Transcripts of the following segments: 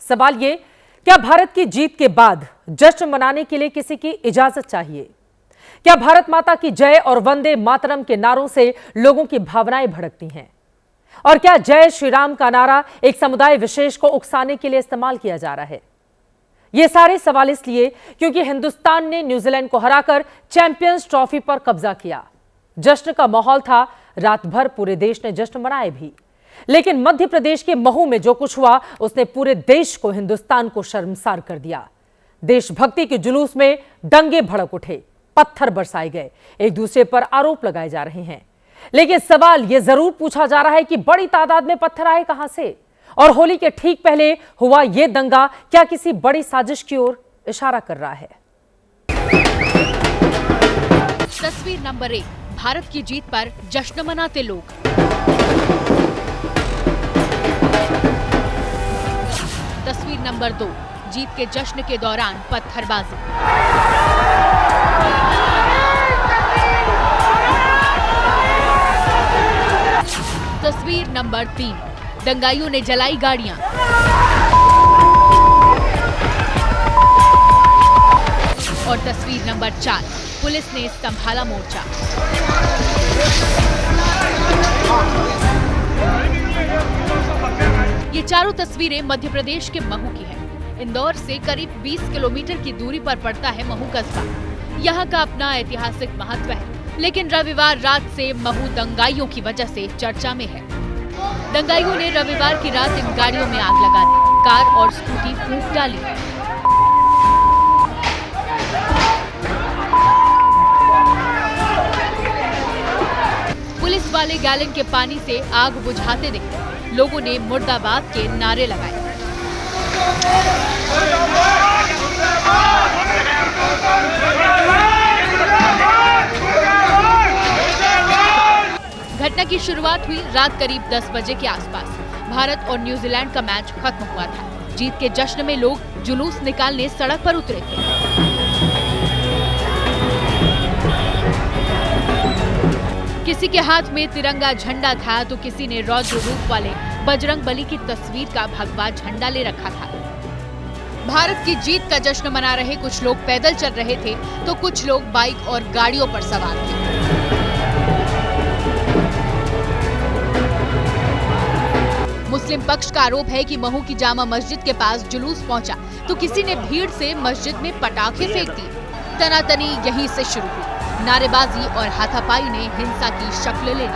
सवाल ये, क्या भारत की जीत के बाद जश्न मनाने के लिए किसी की इजाजत चाहिए? क्या भारत माता की जय और वंदे मातरम के नारों से लोगों की भावनाएं भड़कती हैं? और क्या जय श्री राम का नारा एक समुदाय विशेष को उकसाने के लिए इस्तेमाल किया जा रहा है? ये सारे सवाल इसलिए क्योंकि हिंदुस्तान ने न्यूजीलैंड को हराकर चैंपियंस ट्रॉफी पर कब्जा किया। जश्न का माहौल था, रात भर पूरे देश ने जश्न मनाए भी। लेकिन मध्य प्रदेश के महू में जो कुछ हुआ उसने पूरे देश को, हिंदुस्तान को शर्मसार कर दिया। देशभक्ति के जुलूस में दंगे भड़क उठे, पत्थर बरसाए गए, एक दूसरे पर आरोप लगाए जा रहे हैं। लेकिन सवाल यह जरूर पूछा जा रहा है कि बड़ी तादाद में पत्थर आए कहां से? और होली के ठीक पहले हुआ यह दंगा क्या किसी बड़ी साजिश की ओर इशारा कर रहा है? तस्वीर नंबर 1, भारत की जीत पर जश्न मनाते लोग। तस्वीर नंबर 2, जीत के जश्न के दौरान पत्थरबाजी। तस्वीर नंबर 3, दंगाइयों ने जलाई गाड़ियां। और तस्वीर नंबर 4, पुलिस ने संभाला मोर्चा। ये चारों तस्वीरें मध्य प्रदेश के महू की हैं। इंदौर से करीब 20 किलोमीटर की दूरी पर पड़ता है महू कस्बा। यहाँ का अपना ऐतिहासिक महत्व है, लेकिन रविवार रात से महू दंगाइयों की वजह से चर्चा में है। दंगाइयों ने रविवार की रात इन गाड़ियों में आग लगा दी, कार और स्कूटी फूंक डाली। पुलिस वाले गैलन के पानी से आग बुझाते दिखे। लोगों ने मुर्दाबाद के नारे लगाए। घटना की शुरुआत हुई रात करीब 10 बजे के आसपास। भारत और न्यूजीलैंड का मैच खत्म हुआ था। जीत के जश्न में लोग जुलूस निकालने सड़क पर उतरे थे। किसी के हाथ में तिरंगा झंडा था तो किसी ने रौद्र रूप वाले बजरंग बली की तस्वीर का भगवा झंडा ले रखा था। भारत की जीत का जश्न मना रहे कुछ लोग पैदल चल रहे थे तो कुछ लोग बाइक और गाड़ियों पर सवार थे। मुस्लिम पक्ष का आरोप है कि महू की जामा मस्जिद के पास जुलूस पहुंचा तो किसी ने भीड़ से मस्जिद में पटाखे फेंक दिए। तनातनी यहीं से शुरू हुई। नारेबाजी और हाथापाई ने हिंसा की शक्ल ले ली।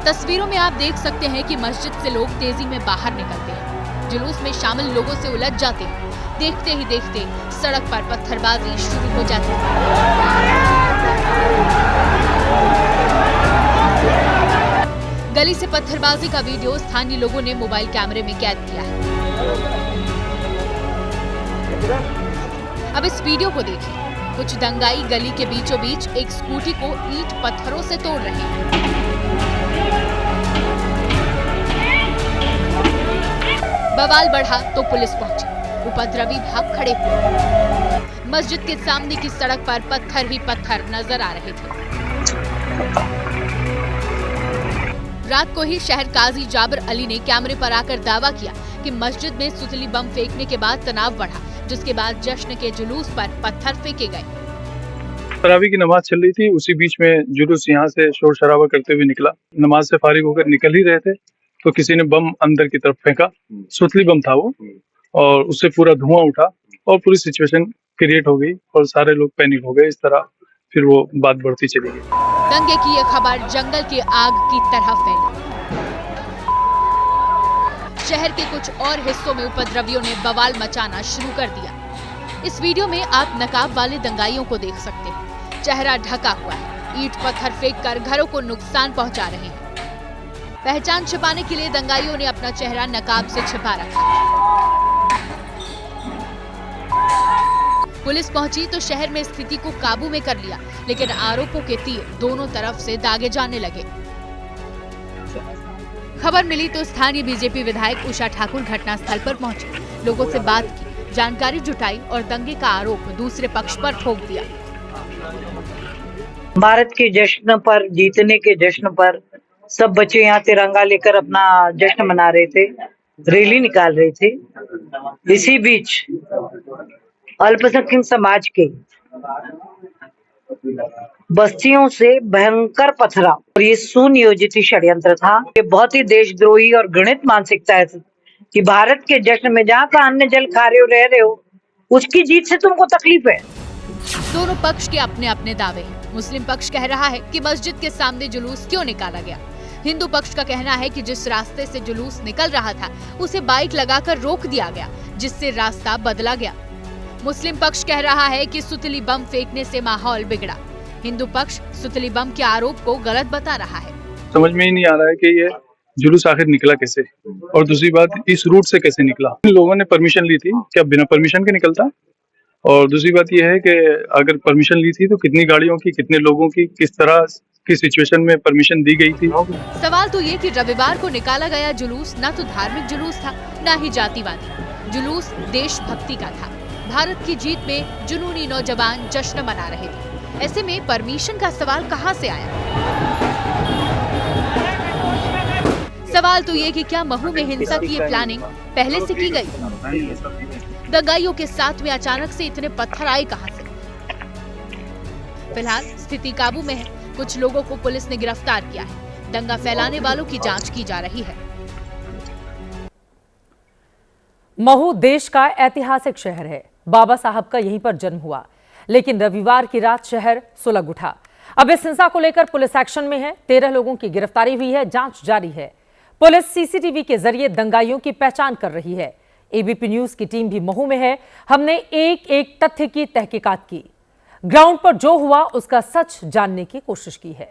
तस्वीरों में आप देख सकते हैं कि मस्जिद से लोग तेजी में बाहर निकलते हैं, जुलूस में शामिल लोगों से उलझ जाते हैं। देखते ही देखते सड़क पर पत्थरबाजी शुरू हो जाती है। गली से पत्थरबाजी का वीडियो स्थानीय लोगों ने मोबाइल कैमरे में कैद किया है। अब इस वीडियो को देखिए। कुछ दंगाई गली के बीचों बीच एक स्कूटी को ईंट पत्थरों से तोड़ रहे हैं। बवाल बढ़ा तो पुलिस पहुंची। उपद्रवी भाग खड़े हुए। मस्जिद के सामने की सड़क पर पत्थर ही पत्थर नजर आ रहे थे। रात को ही शहर काजी जाबिर अली ने कैमरे पर आकर दावा किया कि मस्जिद में सुतली बम फेंकने के बाद तनाव बढ़ा, जिसके बाद जश्न के जुलूस पर पत्थर फेंके गए। तरावी की नमाज चल रही थी, उसी बीच में जुलूस यहाँ से शोर शराबा करते हुए निकला। नमाज से फारिग होकर निकल ही रहे थे तो किसी ने बम अंदर की तरफ फेंका। सुतली बम था वो, और उससे पूरा धुआं उठा और पूरी सिचुएशन क्रिएट हो गई और सारे लोग पैनिक हो गए। इस तरह फिर वो बात बढ़ती चली गई। दंगे की यह खबर जंगल की आग की तरह फैली। शहर के कुछ और हिस्सों में उपद्रवियों ने बवाल मचाना शुरू कर दिया। इस वीडियो में आप नकाब वाले दंगाइयों को देख सकते हैं। चेहरा ढका हुआ है, ईंट पत्थर फेंककर घरों को नुकसान पहुंचा रहे हैं। पहचान छिपाने के लिए दंगाइयों ने अपना चेहरा नकाब से छिपा रखा। पुलिस पहुंची तो शहर में स्थिति को काबू में कर लिया, लेकिन आरोपों के तीर दोनों तरफ से दागे जाने लगे। खबर मिली तो स्थानीय बीजेपी विधायक उषा ठाकुर घटनास्थल पर पहुंची, लोगों से बात की, जानकारी जुटाई और दंगे का आरोप दूसरे पक्ष पर ठोक दिया। भारत के जश्न पर, जीतने के जश्न पर सब बच्चे यहाँ तिरंगा लेकर अपना जश्न मना रहे थे। रैली निकाल रहे थे। इसी बीच अल्पसंख्यक समाज के बस्तियों से भयंकर पथराव, और ये सुनियोजित षड्यंत्र था। ये बहुत ही देशद्रोही और घृणित मानसिकता है कि भारत के जश्न में जहाँ का अन्न जल खा रहे हो, रह रहे हो, उसकी जीत से तुमको तकलीफ है। दोनों पक्ष के अपने अपने दावे हैं। मुस्लिम पक्ष कह रहा है कि मस्जिद के सामने जुलूस क्यों निकाला गया। हिंदू पक्ष का कहना है कि जिस रास्ते से जुलूस निकल रहा था उसे बाइक लगाकर रोक दिया गया, जिससे रास्ता बदला गया। मुस्लिम पक्ष कह रहा है कि सुतली बम फेंकने से माहौल बिगड़ा। हिंदू पक्ष सुतली बम के आरोप को गलत बता रहा है। समझ में ही नहीं आ रहा है कि ये जुलूस आखिर निकला कैसे, और दूसरी बात इस रूट से कैसे निकला। इन लोगों ने परमिशन ली थी क्या? बिना परमिशन के निकलता। और दूसरी बात यह है कि अगर परमिशन ली थी तो कितनी गाड़ियों की, कितने लोगों की, किस तरह की सिचुएशन में परमिशन दी गई थी। सवाल तो ये कि रविवार को निकाला गया जुलूस न तो धार्मिक जुलूस था, न ही जातिवादी। जुलूस देशभक्ति का था। भारत की जीत में जुनूनी नौजवान जश्न मना रहे थे। ऐसे में परमिशन का सवाल कहां से आया? सवाल तो ये कि क्या महू में हिंसा की ये प्लानिंग पहले से की गई? दंगाइयों के साथ में अचानक से इतने पत्थर आए कहां से? फिलहाल स्थिति काबू में है। कुछ लोगों को पुलिस ने गिरफ्तार किया है। दंगा फैलाने वालों की जांच की जा रही है। महू देश का ऐतिहासिक शहर है। बाबा साहब का यहीं पर जन्म हुआ, लेकिन रविवार की रात शहर सुलग उठा। अब इस हिंसा को लेकर पुलिस एक्शन में है। 13 लोगों की गिरफ्तारी हुई है, जांच जारी है। पुलिस सीसीटीवी के जरिए दंगाइयों की पहचान कर रही है। एबीपी न्यूज की टीम भी महू में है। हमने एक एक तथ्य की तहकीकात की, ग्राउंड पर जो हुआ उसका सच जानने की कोशिश की है।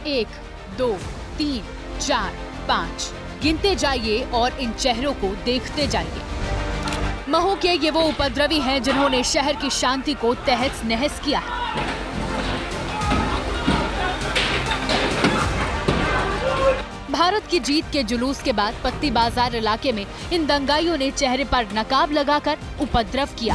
1, 2, 3, 4, 5 गिनते जाइए और इन चेहरों को देखते जाइए। महू के ये वो उपद्रवी हैं जिन्होंने शहर की शांति को तहस नहस किया है। भारत की जीत के जुलूस के बाद पत्ती बाजार इलाके में इन दंगाइयों ने चेहरे पर नकाब लगाकर उपद्रव किया।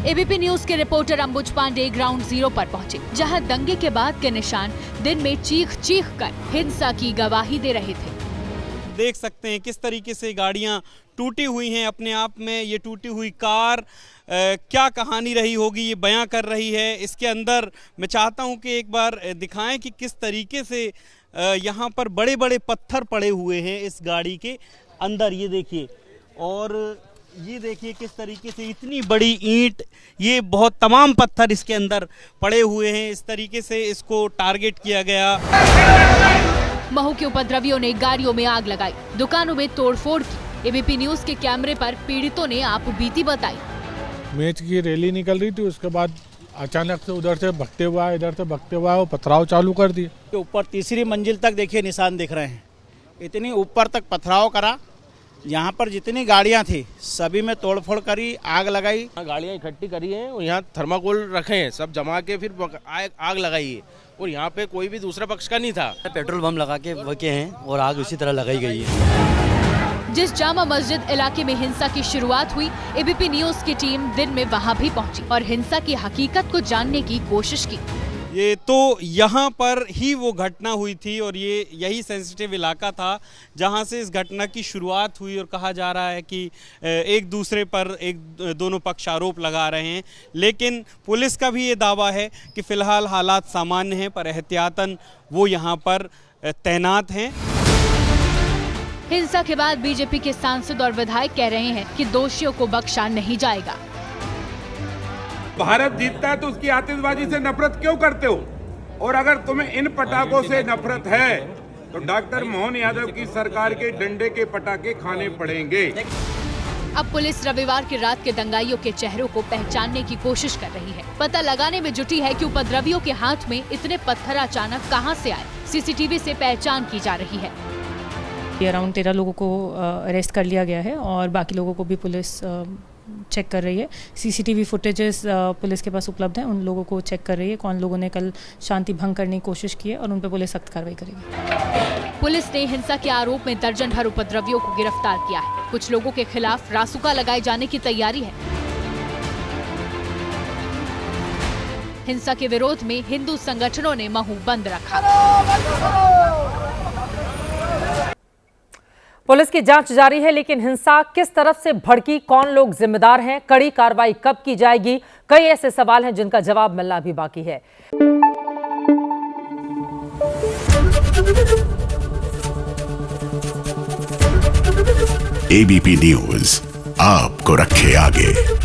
एबीपी न्यूज के रिपोर्टर अंबुज पांडे ग्राउंड जीरो पर पहुंचे, जहां दंगे के बाद के निशान दिन में चीख चीख कर हिंसा की गवाही दे रहे थे। देख सकते हैं किस तरीके से गाड़ियां टूटी हुई हैं अपने आप में। ये टूटी हुई कार क्या कहानी रही होगी ये बयां कर रही है। इसके अंदर मैं चाहता हूं कि एक बार दिखाएं कि किस तरीके से यहाँ पर बड़े बड़े पत्थर पड़े हुए हैं इस गाड़ी के अंदर। ये देखिए, और ये देखिए किस तरीके से इतनी बड़ी ईंट, ये बहुत तमाम पत्थर इसके अंदर पड़े हुए हैं। इस तरीके से इसको टारगेट किया गया। महू के उपद्रवियों ने गाड़ियों में आग लगाई, दुकानों में तोड़फोड़ की। एबीपी न्यूज के कैमरे पर पीड़ितों ने आप बीती बताई। मैच की रैली निकल रही थी, उसके बाद अचानक से उधर से भगते हुआ इधर से भगते हुआ वो पथराव चालू कर दिए। ऊपर तीसरी मंजिल तक देखिए निशान दिख रहे हैं। इतनी ऊपर तक पथराव करा। यहाँ पर जितनी गाड़ियाँ थी सभी में तोड़फोड़ करी, आग लगाई। गाड़ियाँ इकट्ठी करी हैं और यहाँ थर्माकोल रखे हैं, सब जमा के फिर आग लगाई है। और यहाँ पे कोई भी दूसरा पक्ष का नहीं था। पेट्रोल बम लगा के वके हैं और आग उसी तरह लगाई गई है। जिस जामा मस्जिद इलाके में हिंसा की शुरुआत हुई, एबीपी न्यूज की टीम दिन में वहां भी पहुंची और हिंसा की हकीकत को जानने की कोशिश की। ये तो यहाँ पर ही वो घटना हुई थी और ये यही सेंसिटिव इलाका था जहाँ से इस घटना की शुरुआत हुई। और कहा जा रहा है कि एक दूसरे पर दोनों पक्ष आरोप लगा रहे हैं, लेकिन पुलिस का भी ये दावा है कि फिलहाल हालात सामान्य हैं, पर एहतियातन वो यहाँ पर तैनात हैं। हिंसा के बाद बीजेपी के सांसद और विधायक कह रहे हैं कि दोषियों को बख्शा नहीं जाएगा। भारत जीतता है तो उसकी आतिशबाजी से नफरत क्यों करते हो? और अगर तुम्हें इन पटाखों से नफरत है तो डॉक्टर मोहन यादव की सरकार के डंडे के पटाखे खाने पड़ेंगे। अब पुलिस रविवार की रात के दंगाइयों के चेहरों को पहचानने की कोशिश कर रही है। पता लगाने में जुटी है कि उपद्रवियों के हाथ में इतने पत्थर अचानक कहां से आए। सीसीटीवी से पहचान की जा रही है। अराउंड 13 लोगों को अरेस्ट कर लिया गया है और बाकी लोगों को भी पुलिस चेक कर रही है। सीसीटीवी फुटेजेस पुलिस के पास उपलब्ध हैं, उन लोगों को चेक कर रही है कौन लोगों ने कल शांति भंग करने की कोशिश की है और उन पर पुलिस सख्त कार्रवाई करेगी। पुलिस ने हिंसा के आरोप में दर्जन भर उपद्रवियों को गिरफ्तार किया है। कुछ लोगों के खिलाफ रासुका लगाए जाने की तैयारी है। हिंसा के विरोध में हिंदू संगठनों ने महू बंद रखा। पुलिस की जांच जारी है, लेकिन हिंसा किस तरफ से भड़की, कौन लोग जिम्मेदार हैं, कड़ी कार्रवाई कब की जाएगी, कई ऐसे सवाल हैं जिनका जवाब मिलना भी बाकी है। एबीपी न्यूज आपको रखे आगे।